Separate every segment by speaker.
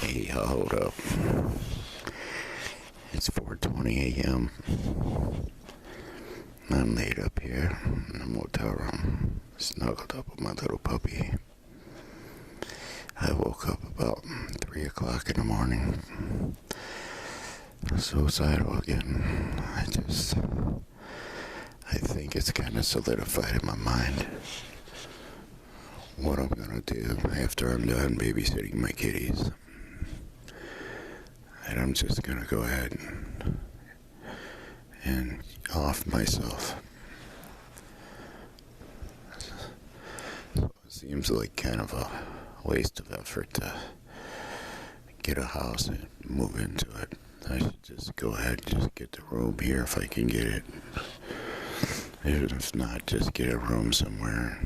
Speaker 1: Hey, hold up. It's 4:20 a.m. I'm laid up here in the motel room, snuggled up with my little puppy. I woke up about 3 o'clock in the morning. Suicidal again. I think it's kind of solidified in my mind what I'm gonna do after I'm done babysitting my kitties. And I'm just gonna go ahead and off myself. So it seems like kind of a waste of effort to get a house and move into it. I should just go ahead and just get the room here if I can get it. Even if not, just get a room somewhere.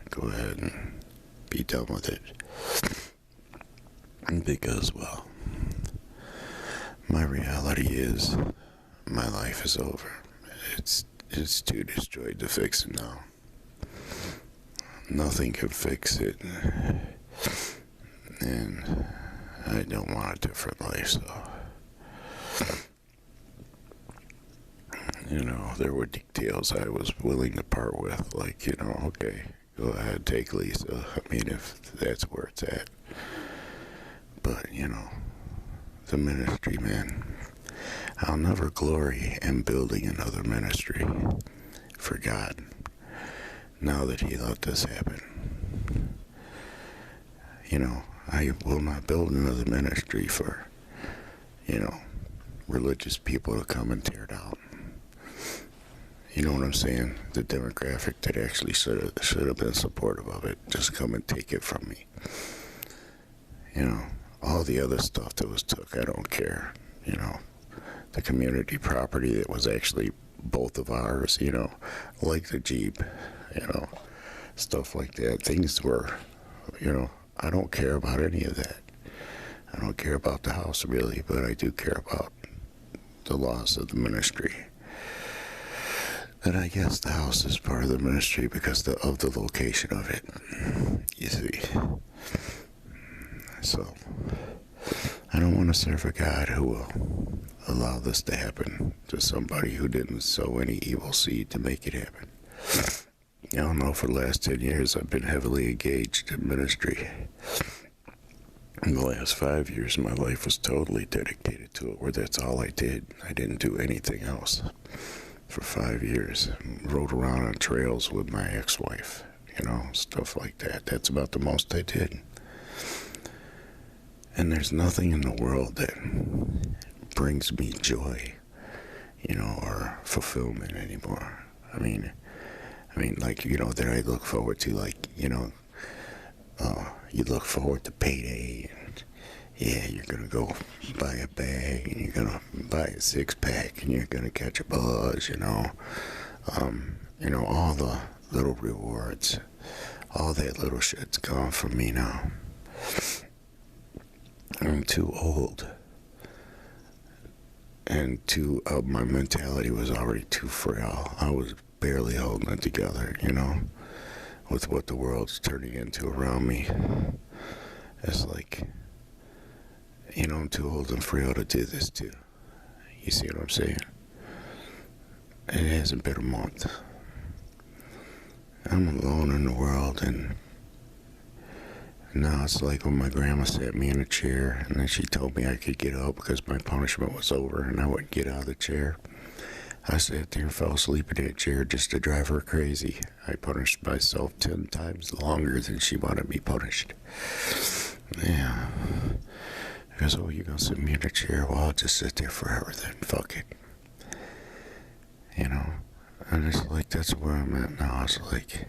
Speaker 1: Go ahead and be done with it. Because, well, my reality is my life is over. It's too destroyed to fix it now. Nothing can fix it. And I don't want a different life, so... there were details I was willing to part with, like, okay, go ahead, take Lisa. I mean, if that's where it's at. But, the ministry, man. I'll never glory in building another ministry for God, now that He let this happen. I will not build another ministry for, religious people to come and tear down. You know what I'm saying? The demographic that actually should have been supportive of it, just come and take it from me. All the other stuff that was took, I don't care. The community property that was actually both of ours, like the Jeep, stuff like that. Things were, I don't care about any of that. I don't care about the house really, but I do care about the loss of the ministry. And I guess the house is part of the ministry because of the location of it, you see. So, I don't want to serve a God who will allow this to happen to somebody who didn't sow any evil seed to make it happen. I don't know, for the last 10 years I've been heavily engaged in ministry. In the last 5 years, my life was totally dedicated to it, where that's all I did. I didn't do anything else. For 5 years, rode around on trails with my ex-wife, stuff like that. That's about the most I did. And there's nothing in the world that brings me joy, or fulfillment anymore. I mean, like, that I look forward to, like, you look forward to payday, and yeah, you're gonna go buy a bag, and you're gonna buy a 6-pack, and you're gonna catch a buzz, all the little rewards, all that little shit's gone from me now. I'm too old, and my mentality was already too frail. I was barely holding it together, with what the world's turning into around me. It's like, I'm too old and frail to do this too. You see what I'm saying? It hasn't been a month. I'm alone in the world, and now it's like when my grandma sat me in a chair, and then she told me I could get up because my punishment was over, and I wouldn't get out of the chair. I sat there and fell asleep in that chair just to drive her crazy. I punished myself 10 times longer than she wanted me punished. Yeah. Because, you're going to sit me in a chair? Well, I'll just sit there forever then. Fuck it. And it's like, that's where I'm at now. It's like,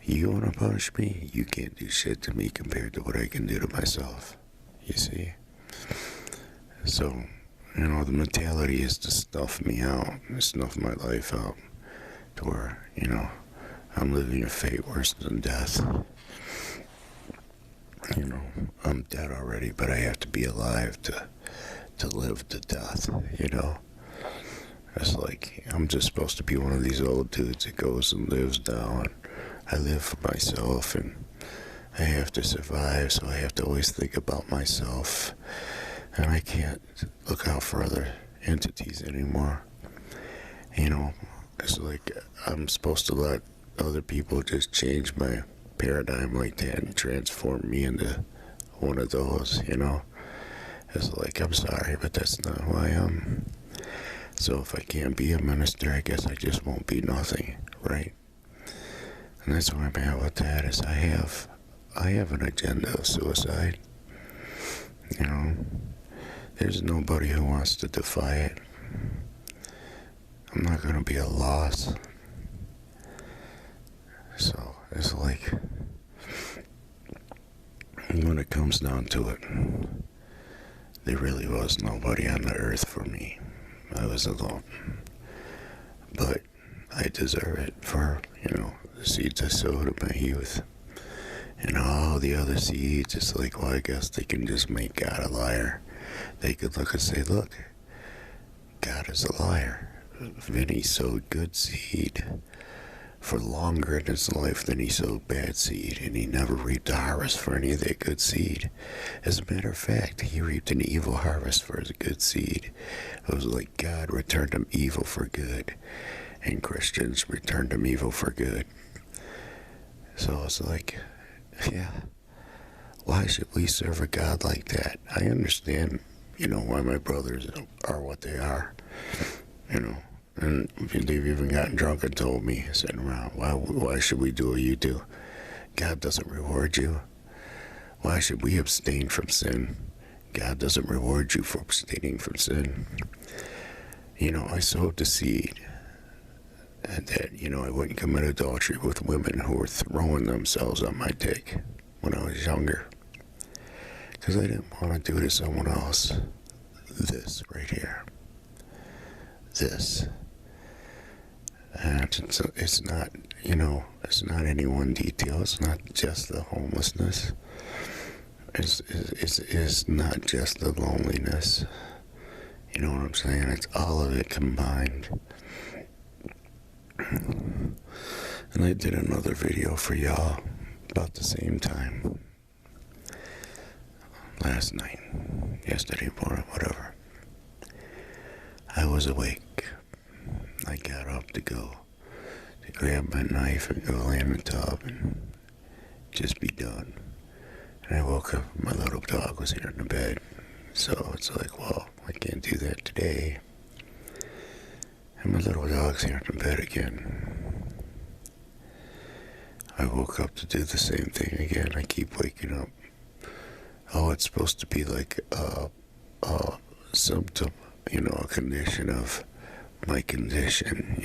Speaker 1: you want to punish me? You can't do shit to me compared to what I can do to myself. You see? So, the mentality is to snuff me out, snuff my life out, to where, I'm living a fate worse than death. I'm dead already, but I have to be alive to live to death, It's like, I'm just supposed to be one of these old dudes that goes and lives now, and I live for myself, and I have to survive, so I have to always think about myself. And I can't look out for other entities anymore. You know, it's like I'm supposed to let other people just change my paradigm like that and transform me into one of those, you know? It's like, I'm sorry, but that's not who I am. So if I can't be a minister, I guess I just won't be nothing, right? And that's where I'm at with that, is I have an agenda of suicide. You know, there's nobody who wants to defy it. I'm not gonna be a loss. So it's like, when it comes down to it, there really was nobody on the earth for me. I was alone. But I deserve it for, the seeds I sowed in my youth. And all the other seeds, it's like, well, I guess they can just make God a liar. They could look and say, look, God is a liar. Vini sowed good seed for longer in his life than he sowed bad seed, and he never reaped a harvest for any of that good seed. As a matter of fact, he reaped an evil harvest for his good seed. It was like God returned him evil for good, and Christians returned him evil for good. So it's like, yeah, why should we serve a God like that? I understand, why my brothers are what they are, and they've even gotten drunk and told me, sitting around, why should we do what you do? God doesn't reward you. Why should we abstain from sin? God doesn't reward you for abstaining from sin. I sowed the seed that, I wouldn't commit adultery with women who were throwing themselves on my dick when I was younger. Because I didn't want to do to someone else this right here. This. And it's not, it's not any one detail. It's not just the homelessness. It's not just the loneliness. You know what I'm saying? It's all of it combined. And I did another video for y'all about the same time. Last night, yesterday morning, whatever. I was awake. I got up to grab my knife and go lay in the tub and just be done. And I woke up, my little dog was here in the bed. So it's like, well, I can't do that today. And my little dog's here in the bed again. I woke up to do the same thing again. I keep waking up. Oh, it's supposed to be like a symptom, a condition of my condition,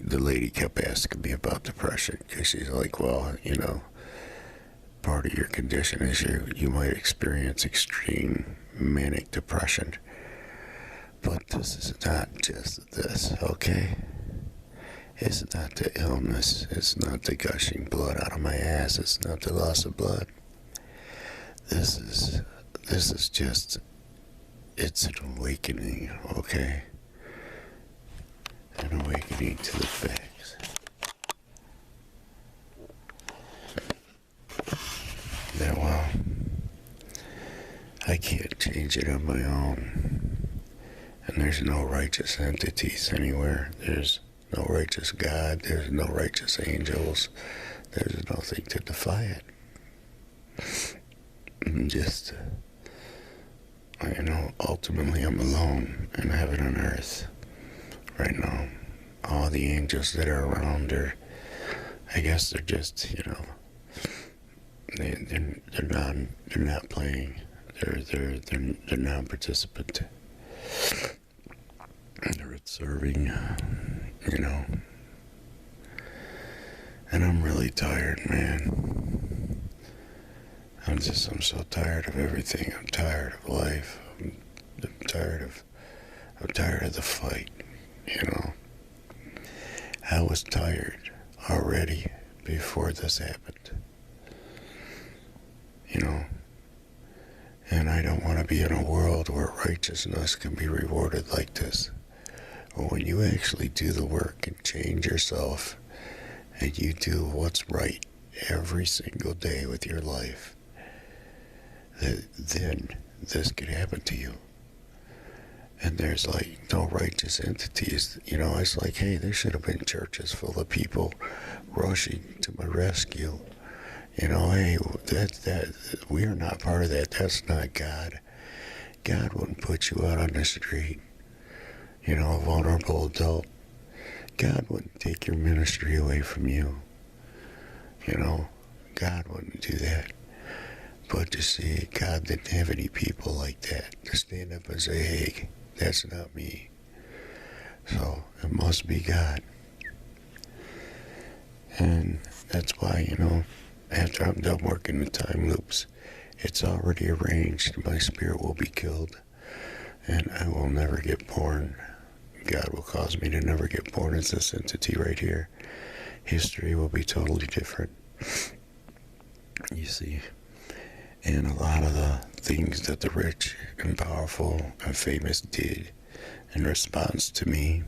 Speaker 1: The lady kept asking me about depression because she's like, well, part of your condition is you might experience extreme manic depression. But this is not just this, okay? It's not the illness. It's not the gushing blood out of my ass. It's not the loss of blood. This is just, it's an awakening, okay? An awakening to the facts. That, well, I can't change it on my own. And there's no righteous entities anywhere. There's no righteous God. There's no righteous angels. There's nothing to defy it. And just, ultimately I'm alone in heaven and earth right now. All the angels that are around I guess they're just, they're not playing. They're non-participant. They're serving, And I'm really tired, man. I'm so tired of everything. I'm tired of life. I'm tired of the fight, I was tired already before this happened. And I don't want to be in a world where righteousness can be rewarded like this. Or when you actually do the work and change yourself, and you do what's right, every single day with your life, then this could happen to you. And there's like no righteous entities. It's like, hey, there should have been churches full of people rushing to my rescue. Hey, that we are not part of that. That's not God. God wouldn't put you out on the street, a vulnerable adult. God wouldn't take your ministry away from you. God wouldn't do that. But you see, God didn't have any people like that to stand up and say, hey, that's not me. So it must be God. And that's why, after I'm done working the time loops, it's already arranged. My spirit will be killed, and I will never get born. God will cause me to never get born as this entity right here. History will be totally different. You see, and a lot of the things that the rich and powerful and famous did in response to me,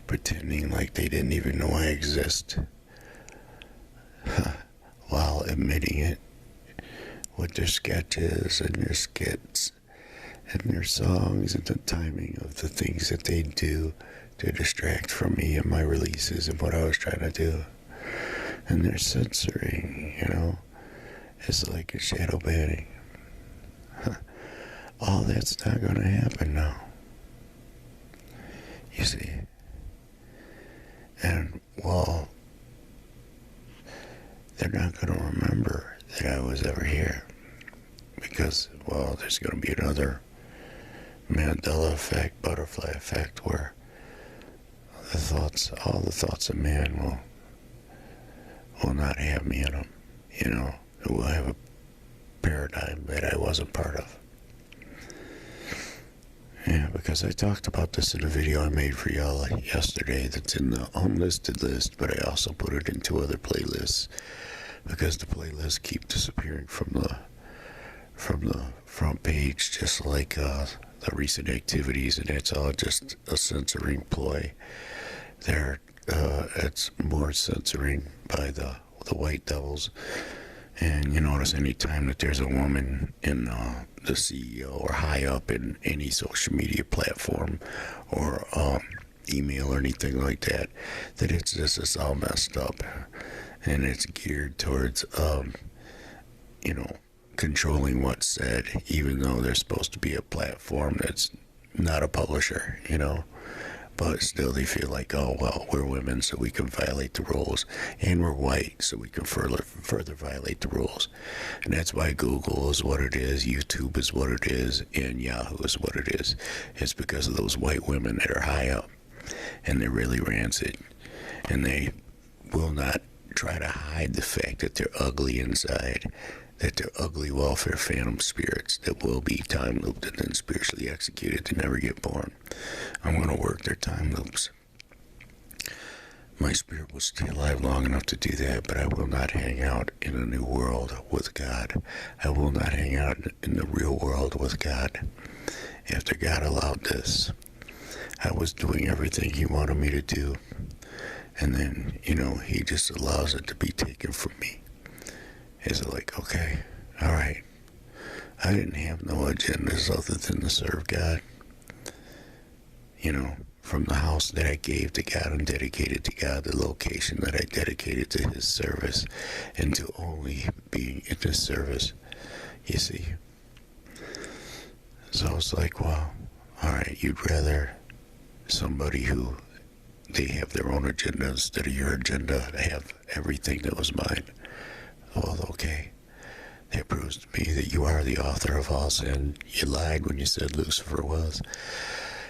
Speaker 1: pretending like they didn't even know I exist, while admitting it with their sketches and their skits and their songs and the timing of the things that they do to distract from me and my releases and what I was trying to do. And they're censoring, it's like a shadow banning. All that's not going to happen now. You see. And, well, they're not going to remember that I was ever here. Because, well, there's going to be another Mandela effect, butterfly effect, where all the thoughts of man will not have me in them. It will have a paradigm that I wasn't part of. Yeah, because I talked about this in a video I made for y'all yesterday that's in the unlisted list, but I also put it into other playlists because the playlists keep disappearing from the front page, just like the recent activities, and it's all just a censoring ploy. It's more censoring by the white devils. And you notice any time that there's a woman in the CEO or high up in any social media platform or email or anything like that, that it's all messed up, and it's geared towards controlling what's said, even though there's supposed to be a platform that's not a publisher, But still they feel like, oh, well, we're women, so we can violate the rules. And we're white, so we can further violate the rules. And that's why Google is what it is, YouTube is what it is, and Yahoo is what it is. It's because of those white women that are high up. And they're really rancid. And they will not try to hide the fact that they're ugly inside. That they're ugly welfare phantom spirits that will be time looped and then spiritually executed to never get born. I'm going to work their time loops. My spirit will stay alive long enough to do that, but I will not hang out in a new world with God. I will not hang out in the real world with God. After God allowed this, I was doing everything He wanted me to do, and then, He just allows it to be taken from me. Is it like, okay, all right, I didn't have no agendas other than to serve God. From the house that I gave to God and dedicated to God, the location that I dedicated to His service, and to only being in His service, you see. So it's like, well, all right, you'd rather somebody who they have their own agenda instead of your agenda have everything that was mine. Well, okay, that proves to me that you are the author of all sin. You lied when you said Lucifer was.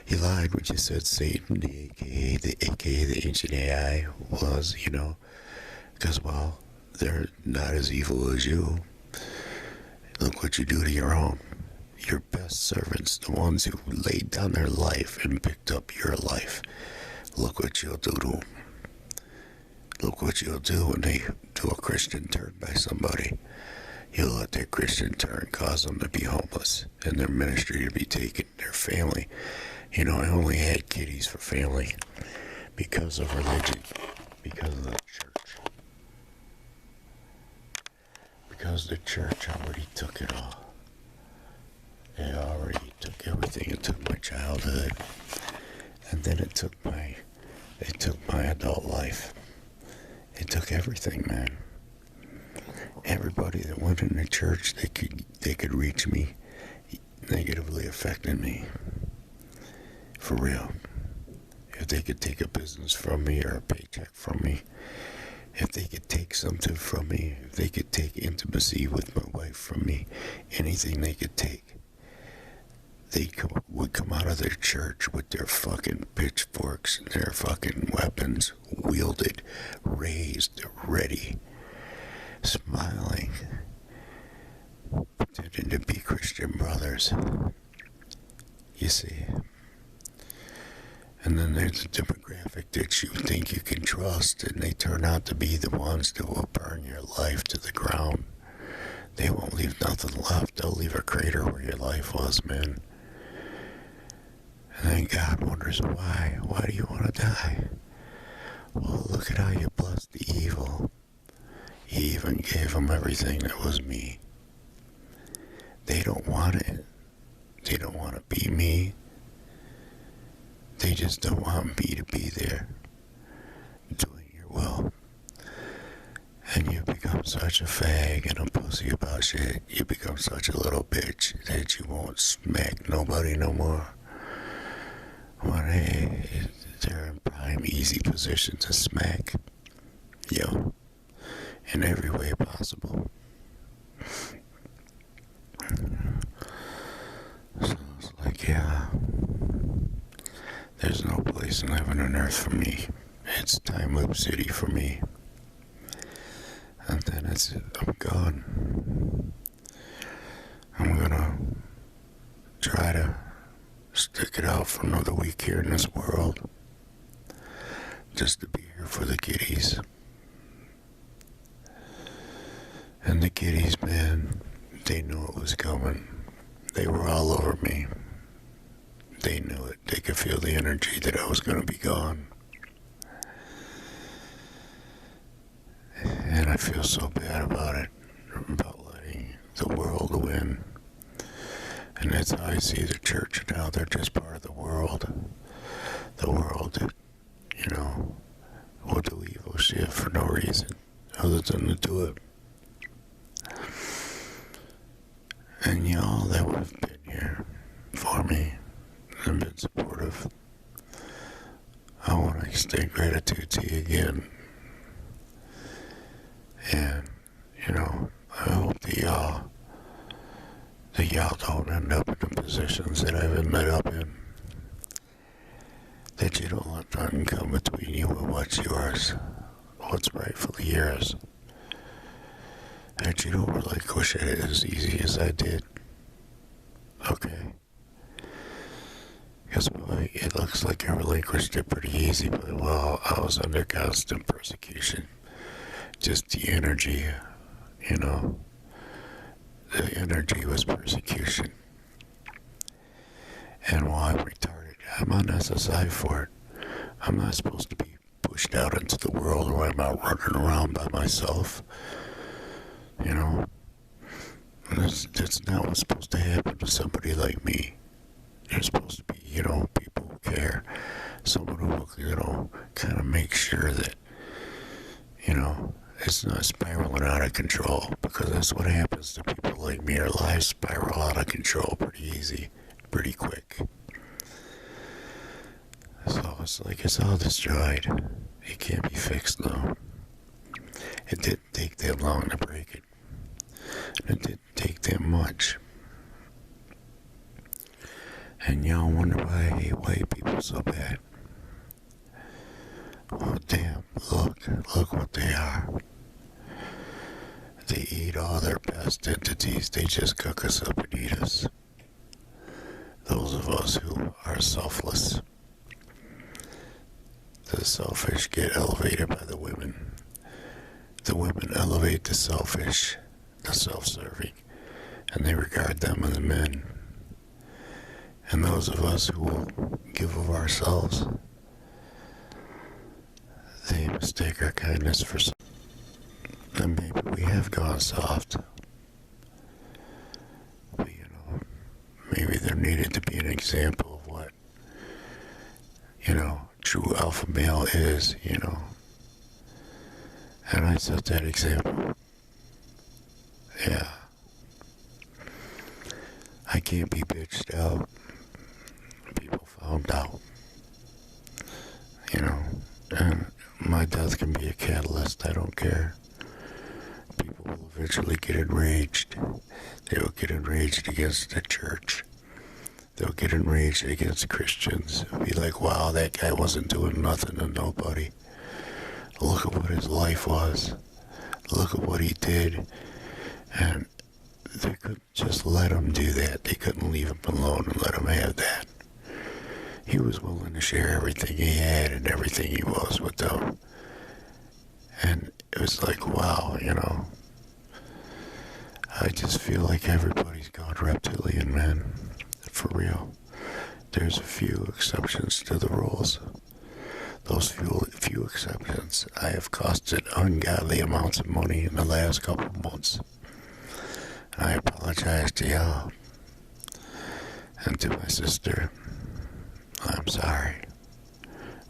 Speaker 1: You lied when you said Satan, the aka the ancient AI was, because, well, they're not as evil as you. Look what you do to your own. Your best servants, the ones who laid down their life and picked up your life. Look what you'll do to them. Look what you'll do when they do a Christian turn by somebody. You'll let that Christian turn cause them to be homeless and their ministry to be taken, their family. I only had kitties for family because of religion, because of the church. because the church already took it all. They already took everything. It took my childhood, and then it took my adult life. It took everything, man. Everybody that went in the church, they could reach me, negatively affecting me. For real. If they could take a business from me or a paycheck from me, if they could take something from me, if they could take intimacy with my wife from me, anything they could take, would come out of their church with their fucking pitchforks and their fucking weapons wielded, raised, ready, smiling, pretending to be Christian brothers. You see? And then there's a demographic that you think you can trust, and they turn out to be the ones that will burn your life to the ground. They won't leave nothing left. They'll leave a crater where your life was, man. And then God wonders why. Why do you want to die? Well, look at how you blessed the evil. He even gave them everything that was me. They don't want it. They don't want to be me. They just don't want me to be there, doing your will. And you become such a fag and a pussy about shit. You become such a little bitch that you won't smack nobody no more. When they're in prime, easy position to smack. Yo, in every way possible. So it's like, yeah, there's no place in heaven and earth for me. It's Time Loop City for me. And then I'm gone. I'm gonna try to stick it out for another week here in this world. Just to be here for the kiddies. And the kiddies, man, they knew it was coming. They were all over me. They knew it. They could feel the energy that I was going to be gone. And I feel so bad about it, about letting the world win. And that's how I see the church now. They're just part of the world. The world that, will do evil shit for no reason other than to do it. And y'all that would have been here for me and been supportive, I want to extend gratitude to you again. And, I hope that y'all don't end up in the positions that I've ended up in. That you don't let nothing come between you and what's yours, what's rightfully yours. That you don't relinquish it as easy as I did. Okay? Because it looks like I relinquished it pretty easy, but I was under constant persecution. Just the energy, the energy was persecution. And while I'm retarded, I'm on SSI for it. I'm not supposed to be pushed out into the world where I'm out running around by myself. That's not what's supposed to happen to somebody like me. There's supposed to be, people who care. Someone who will, kind of make sure that, it's not spiraling out of control. Because that's what happens to people like me. Our lives spiral out of control pretty easy, pretty quick. So it's like it's all destroyed. It can't be fixed now. It didn't take that long to break it. And it didn't take that much. And y'all wonder why I hate white people so bad. Oh damn, look what they are. They eat all their best entities, they just cook us up and eat us. Those of us who are selfless. The selfish get elevated by the women. The women elevate the selfish, the self-serving, and they regard them as men. And those of us who will give of ourselves, they mistake our kindness for something. And maybe we have gone soft. needed to be an example of what, true alpha male is, And I set that example. Yeah. I can't be bitched out. People found out. And my death can be a catalyst. I don't care. People will eventually get enraged. They will get enraged against the church. They'll get enraged against Christians. It'll be like, wow, that guy wasn't doing nothing to nobody. Look at what his life was. Look at what he did. And they couldn't just let him do that. They couldn't leave him alone and let him have that. He was willing to share everything he had and everything he was with them. And it was like, wow, I just feel like everybody's gone reptilian, man. For real. There's a few exceptions to the rules. Those few exceptions, I have costed ungodly amounts of money in the last couple of months. I apologize to y'all. And to my sister, I'm sorry.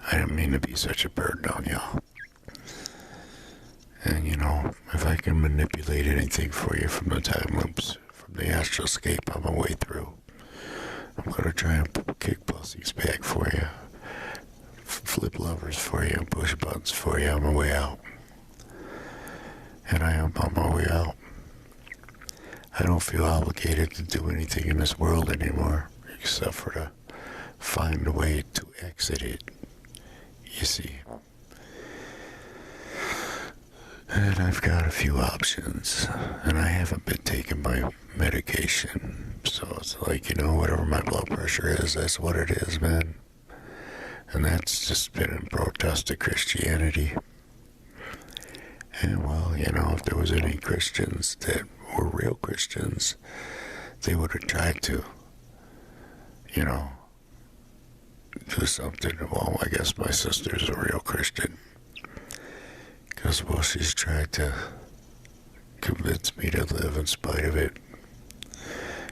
Speaker 1: I didn't mean to be such a burden on y'all. And if I can manipulate anything for you from the time loops, from the astroscape on my way through, I'm gonna try and kick pussies back for you, flip levers for you, and push buttons for you on my way out. And I am on my way out. I don't feel obligated to do anything in this world anymore, except for to find a way to exit it, you see. And I've got a few options, and I haven't been taking my medication, so it's like, whatever my blood pressure is, that's what it is, man. And that's just been in protest to Christianity. And well, if there was any Christians that were real Christians, they would have tried to, do something. Well, I guess my sister's a real Christian. Because, well, she's tried to convince me to live in spite of it.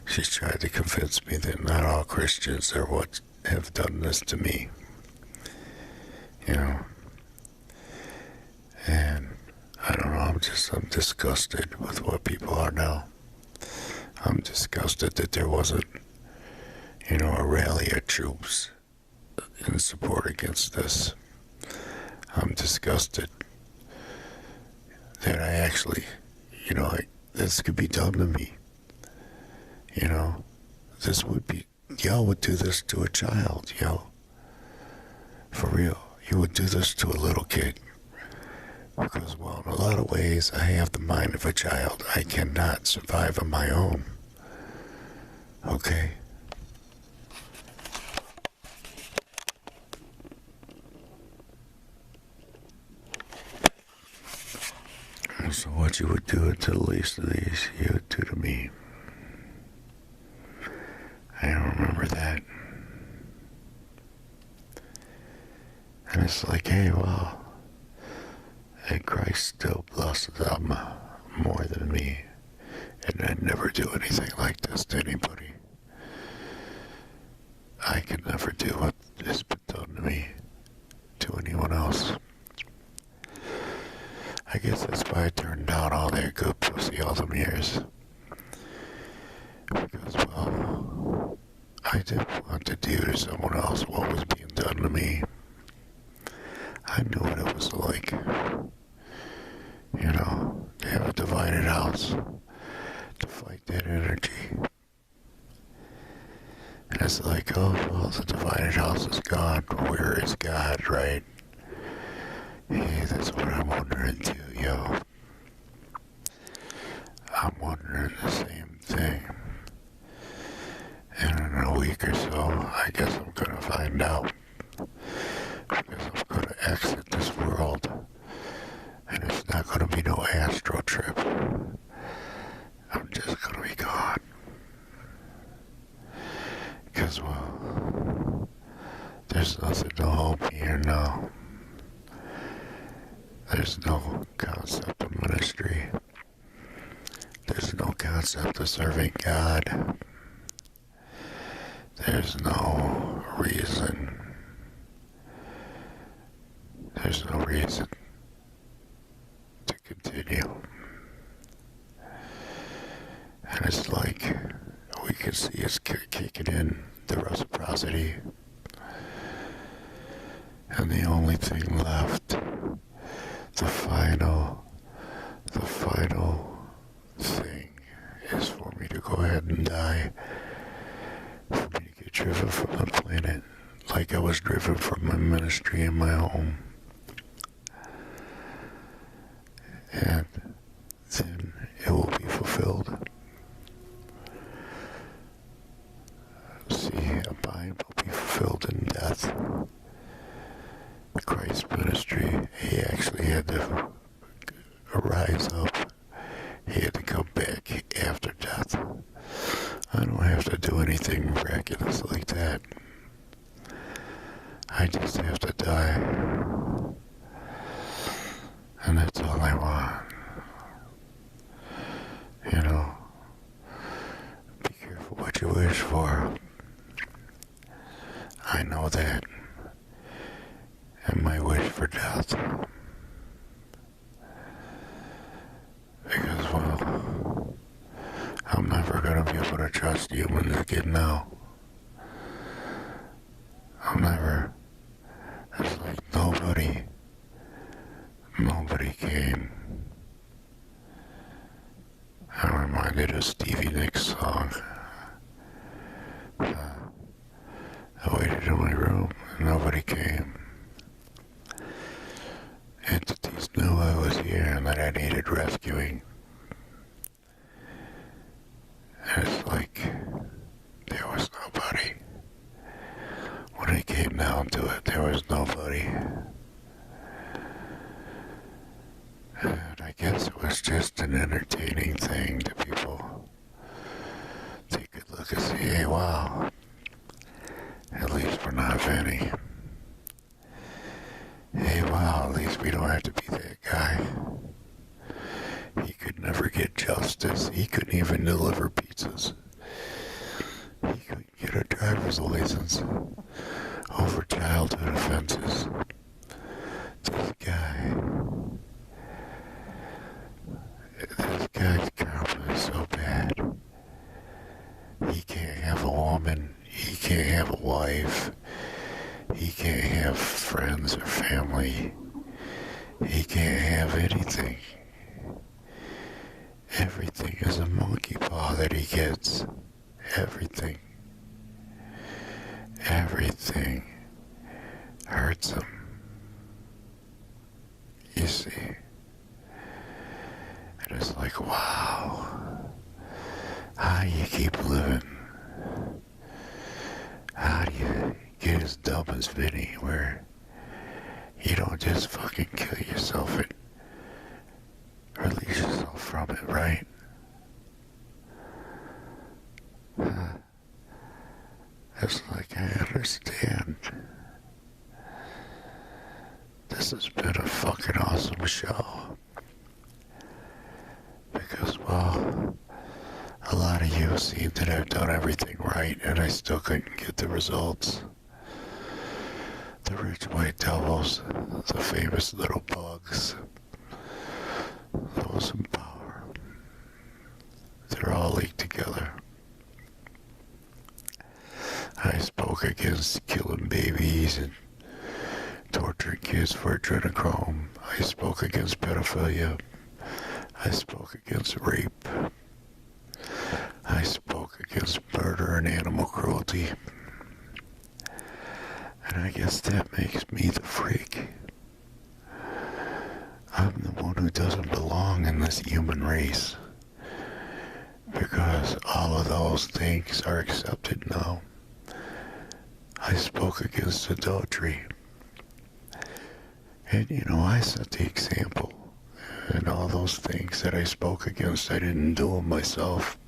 Speaker 1: She's tried to convince me that not all Christians are what have done this to me. And I don't know, I'm disgusted with what people are now. I'm disgusted that there wasn't, a rally of troops in support against this. I'm disgusted that I actually, this could be done to me. This would be, y'all would do this to a child, For real, you would do this to a little kid. Because, well, in a lot of ways, I have the mind of a child. I cannot survive on my own. Okay? So what you would do to the least of these, you would do to me. I don't remember that. And it's like, hey, well, and Christ still blesses them more than me. And I'd never do anything like this to anybody. I could never do what has been done to me to anyone else. I guess that's why I turned down all that good pussy all them years. Because, well, I didn't want to do to someone else what was being done to me. I knew what it was like. To have a divided house, to fight that energy. And it's like, oh, well, the divided house is gone. Where is God, right? Hey, that's what I'm wondering too, yo. I'm wondering the same thing. And in a week or so, I guess I'm gonna find out. Because I'm gonna exit this world. And it's not gonna be no astro trip. I'm just gonna be gone. Because, well, there's nothing to hope here now. There's no concept of ministry. There's no concept of serving God. There's no reason. There's no reason to continue. And it's like we can see it's kicking in, the reciprocity. And the only thing left, the final thing is for me to go ahead and die. For me to get driven from the planet like I was driven from my ministry and my home. And then it will be fulfilled. See, mine will be fulfilled in death. Christ's ministry, he actually had to rise up. He had to come back after death. I don't have to do anything miraculous like that. I just have to die. And that's all I want. You know, be careful what you wish for. I know that. And my wish for death. Because, well, I'm never going to be able to trust humans again now. I'm never. It's like nobody came. I'm reminded of Stevie Nicks' song. I waited in my room and nobody came. Entities knew I was here and that I needed rescuing. And it's like there was nobody. When it came down to it, there was nobody. And I guess it was just an entertaining thing to people. They could look and say, hey, wow, at least we're not Vinny. Hey, wow, at least we don't have to be that guy. He could never get justice. He couldn't even deliver pizzas. He couldn't get a driver's license over childhood offenses. This guy's karma is so bad. He can't have a woman. He can't have a wife. He can't have friends or family. He can't have anything. Everything is a monkey paw that he gets. Everything. Everything hurts him. You see? And it's like, wow. How do you keep living? How do you get as dumb as Vini where you don't just fucking kill yourself and release yourself from it, right? It's like I understand. This has been a fucking awesome show. Because, well, a lot of you seem that I've done everything right and I still couldn't get the results. The rich white devils, the famous little bugs, those in power, they're all linked together. I spoke against killing babies and torturing kids for adrenochrome. I spoke against pedophilia. I spoke against rape. I spoke against murder and animal cruelty. And I guess that makes me the freak. I'm the one who doesn't belong in this human race. Because all of those things are accepted now. I spoke against adultery. And, you know, I set the example. And all those things that I spoke against, I didn't do them myself.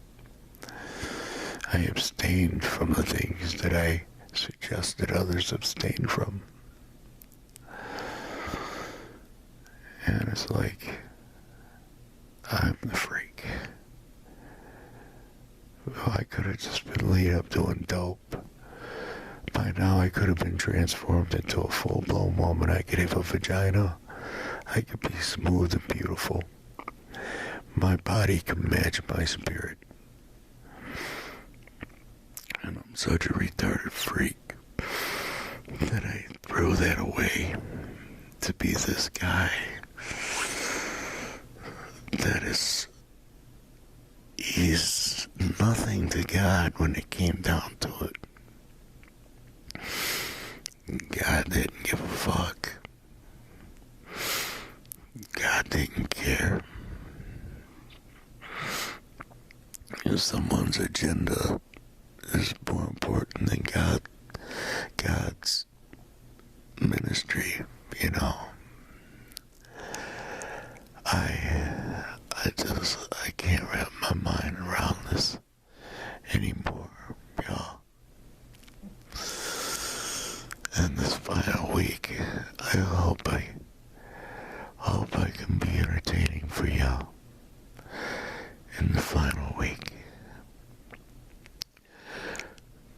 Speaker 1: I abstained from the things that I suggested others abstain from. And it's like, I'm the freak. Well, I could have just been laid up doing dope. By now I could have been transformed into a full-blown woman. I could have a vagina. I could be smooth and beautiful. My body can match my spirit. And I'm such a retarded freak that I threw that away to be this guy that he's nothing to God when it came down to it. God didn't give a fuck. God didn't care. If someone's agenda is more important than God's ministry, you know. I can't wrap my mind around this anymore, y'all. And this final week, I hope I can be entertaining for y'all in the final week.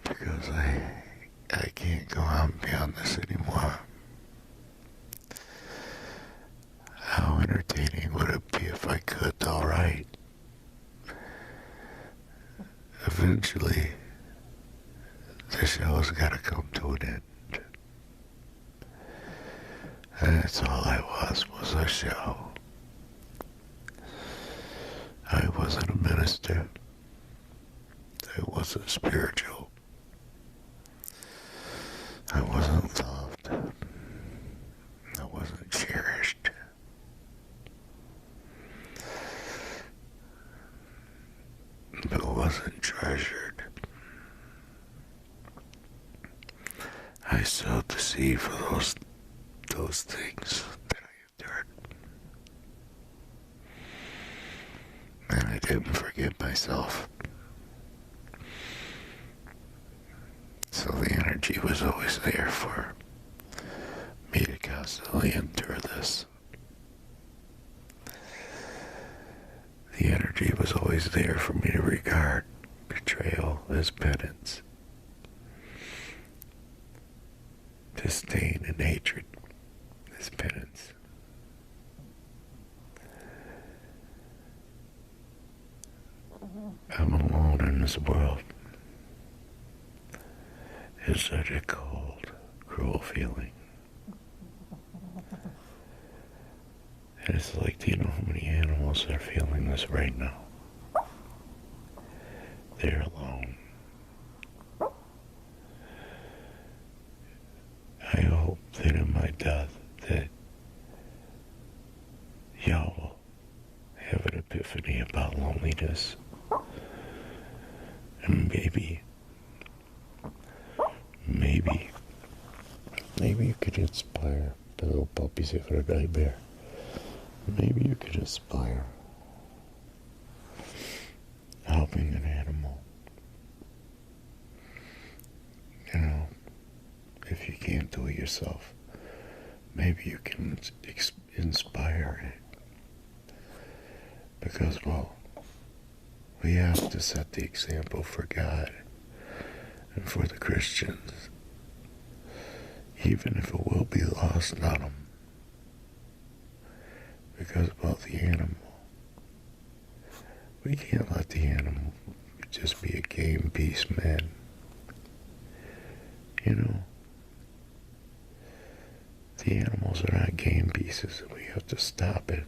Speaker 1: Because I can't go on beyond this anymore. How entertaining would it be if I could, alright? Eventually, the show's gotta come to an end. And that's all I was a show. I wasn't a minister. I wasn't spiritual. I wasn't loved. I wasn't cherished. But wasn't treasured. I sowed the seed for those things that I endured. And I didn't forget myself. So the energy was always there for me to constantly endure this. The energy was always there for me to regard betrayal as penance, disdain and hatred as penance. I'm alone in this world. It's such a cold, cruel feeling. And it's like, do you know how many animals are feeling this right now? They're alone. I hope that in my death that y'all will have an epiphany about loneliness. And maybe you could inspire the little puppies if they're a nightmare. Maybe you could inspire helping an animal. You know, if you can't do it yourself, maybe you can inspire it. Because, well, we have to set the example for God and for the Christians, even if it will be lost on them. Because, well, the animal, we can't let the animal just be a game piece, man. You know, the animals are not game pieces, and we have to stop it.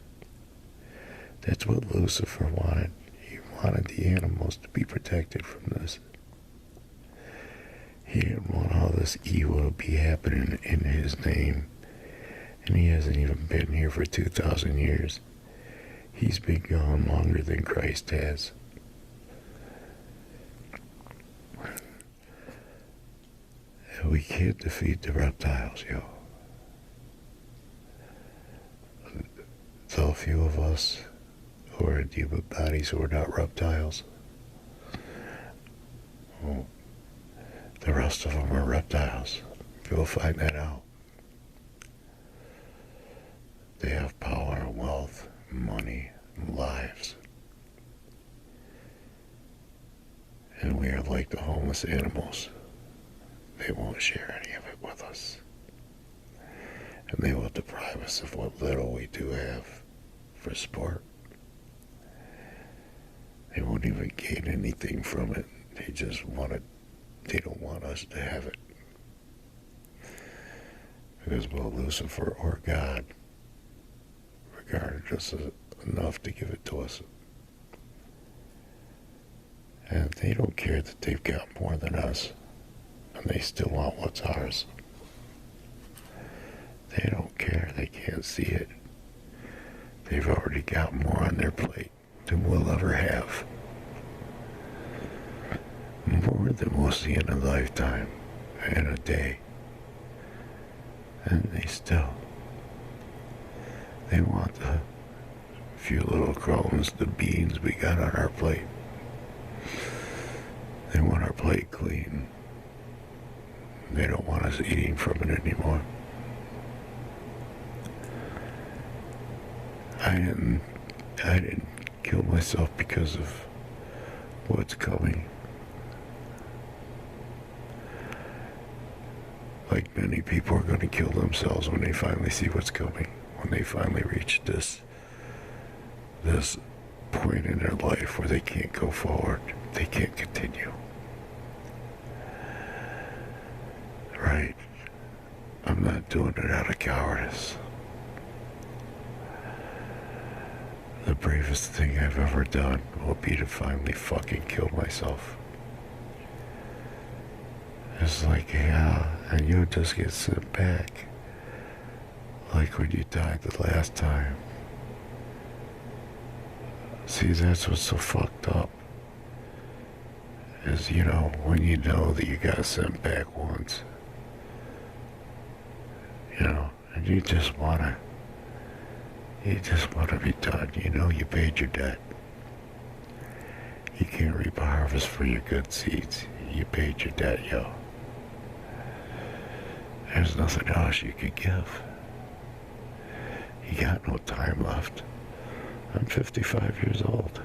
Speaker 1: That's what Lucifer wanted. He wanted the animals to be protected from this. He didn't want all this evil to be happening in his name. And he hasn't even been here for 2,000 years. He's been gone longer than Christ has. And we can't defeat the reptiles, yo. So few of us who are in human bodies who are not reptiles. Well, the rest of them are reptiles. You'll find that out. They have power, wealth, money, and lives. And we are like the homeless animals. they won't share any of it with us. And they will deprive us of what little we do have for sport. They won't even gain anything from it. They just want it. They don't want us to have it. Because, well, Lucifer or God regarded us enough to give it to us. And they don't care that they've got more than us, and they still want what's ours. They don't care. They can't see it. They've already got more on their plate than we'll ever have. More than we'll see in a lifetime, in a day. And they want the few little crumbs, the beans we got on our plate. They want our plate clean. They don't want us eating from it anymore. I didn't kill myself because of what's coming. Like many people are going to kill themselves when they finally see what's coming, when they finally reach this point in their life where they can't go forward, they can't continue. Right? I'm not doing it out of cowardice. The bravest thing I've ever done will be to finally fucking kill myself. It's like, yeah, and you'll just get sent back. Like when you died the last time. See, that's what's so fucked up. Is, when you know that you got sent back once. And you just wanna be done. You paid your debt. You can't reap a harvest for your good seeds. You paid your debt, yo. There's nothing else you could give. You got no time left. I'm 55 years old.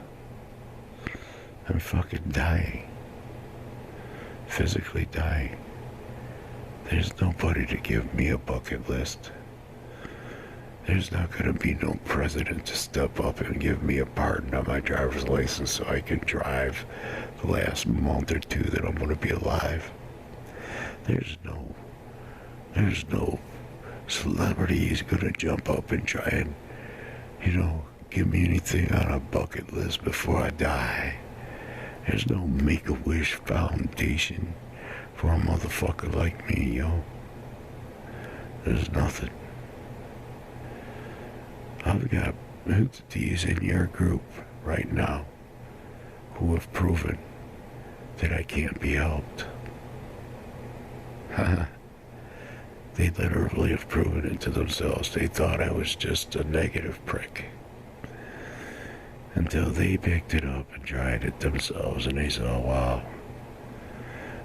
Speaker 1: I'm fucking dying. Physically dying. There's nobody to give me a bucket list. There's not gonna be no president to step up and give me a pardon on my driver's license so I can drive the last month or two that I'm gonna be alive. There's no celebrity who's gonna jump up and try and, give me anything on a bucket list before I die. There's no Make-A-Wish Foundation for a motherfucker like me, yo. There's nothing. I've got entities in your group right now who have proven that I can't be helped. They literally have proven it to themselves. They thought I was just a negative prick. Until they picked it up and tried it themselves and they saw, wow,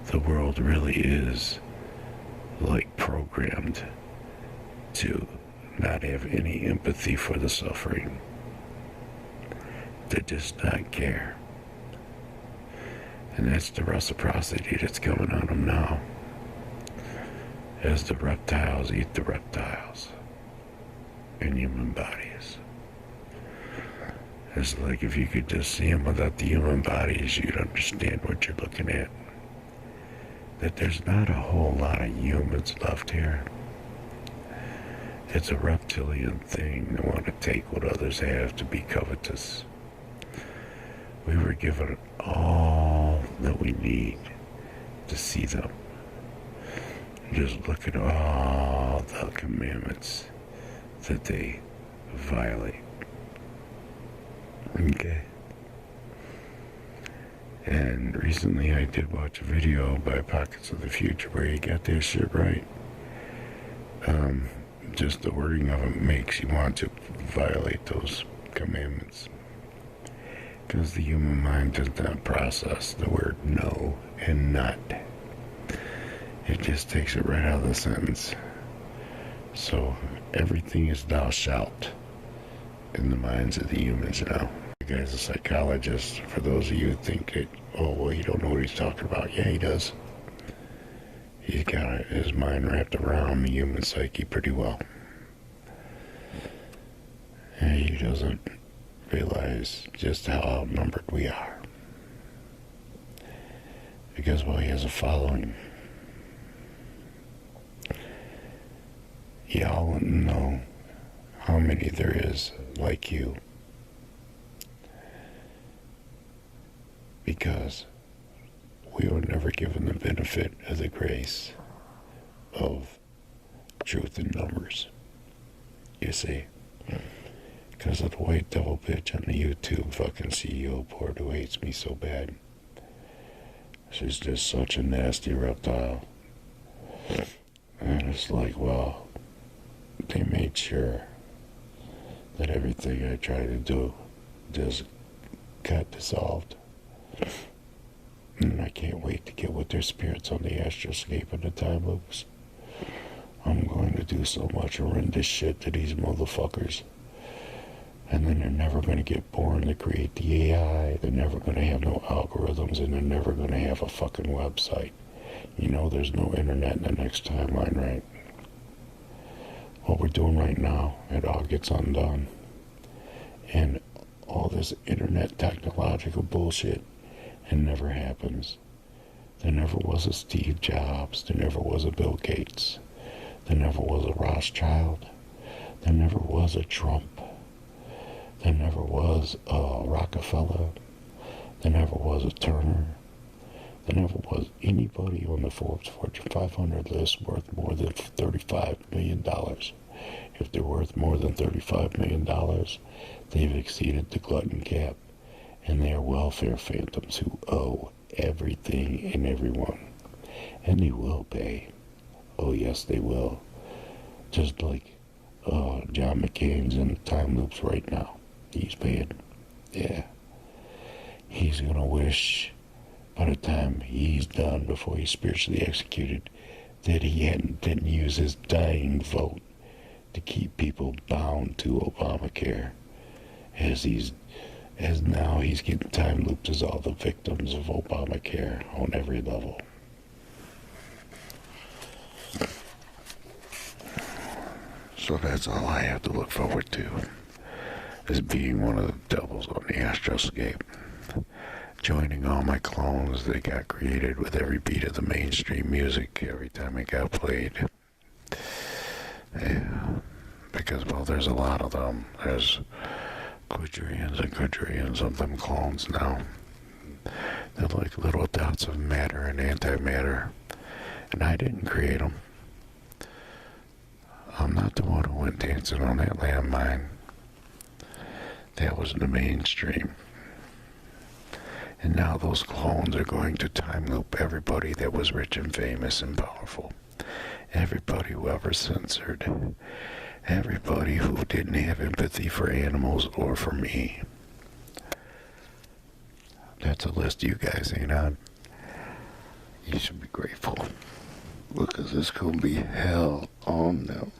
Speaker 1: the world really is like programmed to not have any empathy for the suffering. To just not care. And that's the reciprocity that's coming on them now. As the reptiles eat the reptiles in human bodies. It's like if you could just see them without the human bodies, you'd understand what you're looking at. That there's not a whole lot of humans left here. It's a reptilian thing to want to take what others have, to be covetous. We were given all that we need to see them. Just look at all the commandments that they violate. Okay. And recently I did watch a video by Pockets of the Future where he got that shit right. Just the wording of it makes you want to violate those commandments. Because the human mind does not process the word no and not. It just takes it right out of the sentence. So everything is thou shalt in the minds of the humans now. The guy's a psychologist. For those of you who think that, oh, well, you don't know what he's talking about. Yeah, he does. He's got his mind wrapped around the human psyche pretty well. And he doesn't realize just how outnumbered we are. Because, well, he has a following. Y'all wouldn't know how many there is like you. Because we were never given the benefit of the grace of truth in numbers. You see? Because of the white devil bitch on the YouTube fucking CEO board who hates me so bad. She's just such a nasty reptile. And it's like, well, they made sure that everything I tried to do just got dissolved. And I can't wait to get with their spirits on the astroscape and the time loops. I'm going to do so much horrendous shit to these motherfuckers. And then they're never going to get born to create the AI. They're never going to have no algorithms, and they're never going to have a fucking website. You know there's no internet in the next timeline, right? What we're doing right now, it all gets undone. And all this internet technological bullshit, it never happens. There never was a Steve Jobs. There never was a Bill Gates. There never was a Rothschild. There never was a Trump. There never was a Rockefeller. There never was a Turner. There never was anybody on the Forbes Fortune 500 list worth more than $35 million. If they're worth more than $35 million, they've exceeded the glutton cap. And they are welfare phantoms who owe everything and everyone. And they will pay. Oh yes, they will. Just like John McCain's in time loops right now. He's paying. Yeah. He's gonna wish by the time he's done, before he's spiritually executed, that he didn't use his dying vote to keep people bound to Obamacare, as now he's getting time looped as all the victims of Obamacare on every level. So that's all I have to look forward to, is being one of the devils on the astroscape, joining all my clones that got created with every beat of the mainstream music every time it got played. Yeah, because, well, there's a lot of them. There's quadrillions and quadrillions of them clones now. They're like little dots of matter and antimatter, and I didn't create them. I'm not the one who went dancing on that landmine. That was the mainstream. And now those clones are going to time loop everybody that was rich and famous and powerful. Everybody who ever censored. Everybody who didn't have empathy for animals or for me. That's a list you guys ain't on. You should be grateful. Because it's going to be hell on them.